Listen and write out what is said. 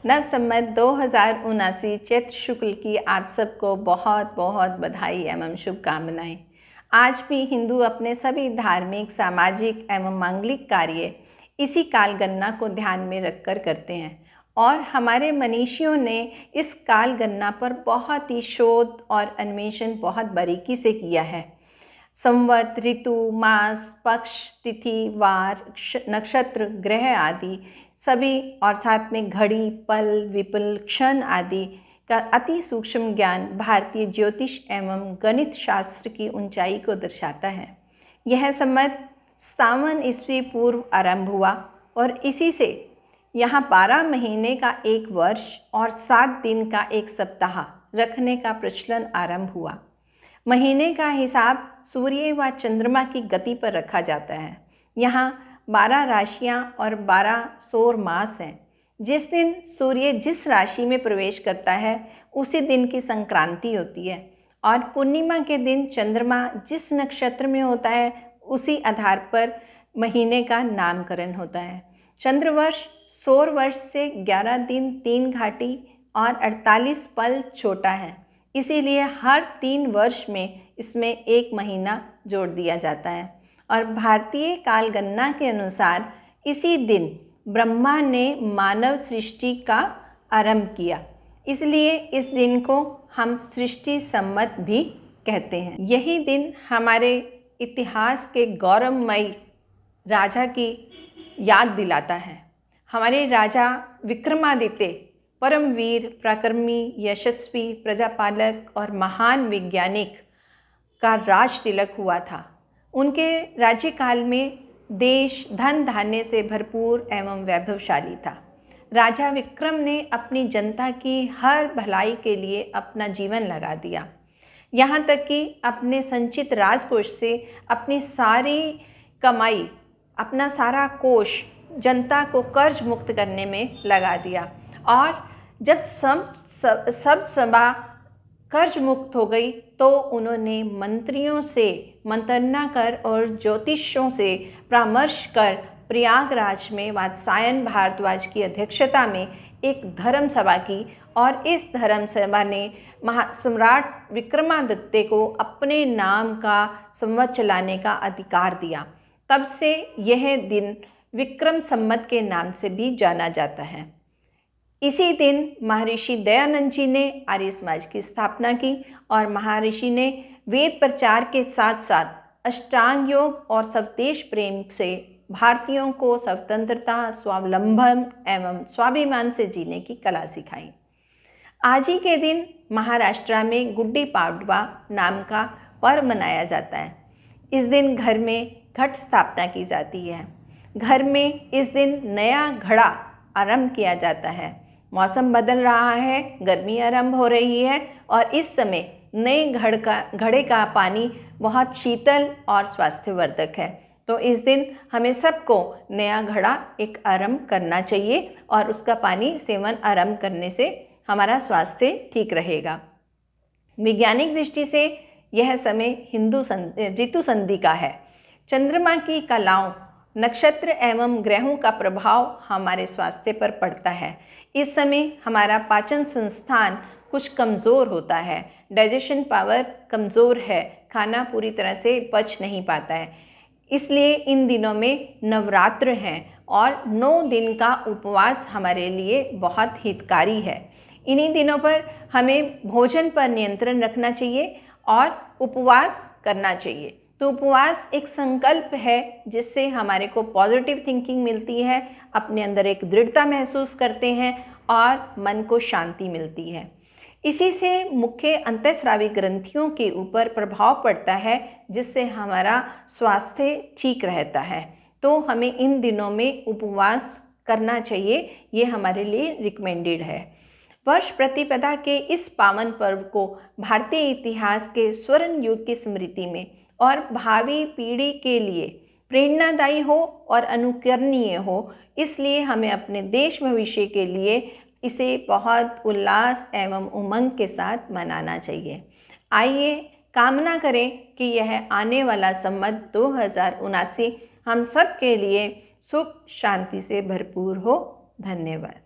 नव संवत 2079 चैत्र शुक्ल की आप सबको बहुत बहुत बधाई एवं शुभकामनाएं। आज भी हिंदू अपने सभी धार्मिक, सामाजिक एवं मांगलिक कार्य इसी काल गणना को ध्यान में रखकर करते हैं और हमारे मनीषियों ने इस काल गणना पर बहुत ही शोध और अन्वेषण बहुत बारीकी से किया है। संवत, ऋतु, मास, पक्ष, तिथि, वार, नक्षत्र, ग्रह आदि सभी और साथ में घड़ी, पल, विपल, क्षण आदि का अति सूक्ष्म ज्ञान भारतीय ज्योतिष एवं गणित शास्त्र की ऊंचाई को दर्शाता है। यह संवत सावन ईस्वी पूर्व आरंभ हुआ और इसी से यहाँ 12 महीने का एक वर्ष और 7 दिन का एक सप्ताह रखने का प्रचलन आरंभ हुआ। महीने का हिसाब सूर्य व चंद्रमा की गति पर रखा जाता है। यहाँ 12 राशियाँ और 12 सौर मास हैं। जिस दिन सूर्य जिस राशि में प्रवेश करता है उसी दिन की संक्रांति होती है और पूर्णिमा के दिन चंद्रमा जिस नक्षत्र में होता है उसी आधार पर महीने का नामकरण होता है। चंद्रवर्ष सौर वर्ष से 11 दिन 3 घाटी और 48 पल छोटा है, इसीलिए हर 3 वर्ष में इसमें एक महीना जोड़ दिया जाता है। और भारतीय काल गणना के अनुसार इसी दिन ब्रह्मा ने मानव सृष्टि का आरंभ किया, इसलिए इस दिन को हम सृष्टि संवत भी कहते हैं। यही दिन हमारे इतिहास के गौरवमयी राजा की याद दिलाता है। हमारे राजा विक्रमादित्य परमवीर, पराक्रमी, यशस्वी, प्रजापालक और महान वैज्ञानिक का राज तिलक हुआ था। उनके राज्यकाल में देश धन धान्य से भरपूर एवं वैभवशाली था। राजा विक्रम ने अपनी जनता की हर भलाई के लिए अपना जीवन लगा दिया, यहाँ तक कि अपने संचित राजकोष से अपनी सारी कमाई, अपना सारा कोष जनता को कर्ज मुक्त करने में लगा दिया। और जब सब सभा कर्ज मुक्त हो गई तो उन्होंने मंत्रियों से मंत्रणा कर और ज्योतिषों से परामर्श कर प्रयागराज में वात्स्यायन भारद्वाज की अध्यक्षता में एक धर्म सभा की और इस धर्म सभा ने सम्राट विक्रमादित्य को अपने नाम का संवत चलाने का अधिकार दिया। तब से यह दिन विक्रम संवत के नाम से भी जाना जाता है। इसी दिन महर्षि दयानंद जी ने आर्य समाज की स्थापना की और महर्षि ने वेद प्रचार के साथ साथ अष्टांग योग और स्वदेश प्रेम से भारतीयों को स्वतंत्रता, स्वावलंबन एवं स्वाभिमान से जीने की कला सिखाई। आज ही के दिन महाराष्ट्र में गुड्डी पाडवा नाम का पर्व मनाया जाता है। इस दिन घर में घट स्थापना की जाती है। घर में इस दिन नया घड़ा आरंभ किया जाता है। मौसम बदल रहा है, गर्मी आरंभ हो रही है और इस समय नए घड़े का पानी बहुत शीतल और स्वास्थ्यवर्धक है। तो इस दिन हमें सबको नया घड़ा एक आरंभ करना चाहिए और उसका पानी सेवन आरंभ करने से हमारा स्वास्थ्य ठीक रहेगा। वैज्ञानिक दृष्टि से यह समय हिंदू ऋतु संधि का है। चंद्रमा की कलाओं, नक्षत्र एवं ग्रहों का प्रभाव हमारे स्वास्थ्य पर पड़ता है। इस समय हमारा पाचन संस्थान कुछ कमज़ोर होता है, डाइजेशन पावर कमज़ोर है, खाना पूरी तरह से पच नहीं पाता है। इसलिए इन दिनों में नवरात्र हैं और 9 दिन का उपवास हमारे लिए बहुत हितकारी है। इन्हीं दिनों पर हमें भोजन पर नियंत्रण रखना चाहिए और उपवास करना चाहिए। तो उपवास एक संकल्प है जिससे हमारे को पॉजिटिव थिंकिंग मिलती है, अपने अंदर एक दृढ़ता महसूस करते हैं और मन को शांति मिलती है। इसी से मुख्य अंतःस्रावी ग्रंथियों के ऊपर प्रभाव पड़ता है जिससे हमारा स्वास्थ्य ठीक रहता है। तो हमें इन दिनों में उपवास करना चाहिए, ये हमारे लिए रिकमेंडेड है। वर्ष प्रतिपदा के इस पावन पर्व को भारतीय इतिहास के स्वर्ण युग की स्मृति में और भावी पीढ़ी के लिए प्रेरणादायी हो और अनुकरणीय हो, इसलिए हमें अपने देश भविष्य के लिए इसे बहुत उल्लास एवं उमंग के साथ मनाना चाहिए। आइए कामना करें कि यह आने वाला संवत 2079 हम सब के लिए सुख शांति से भरपूर हो। धन्यवाद।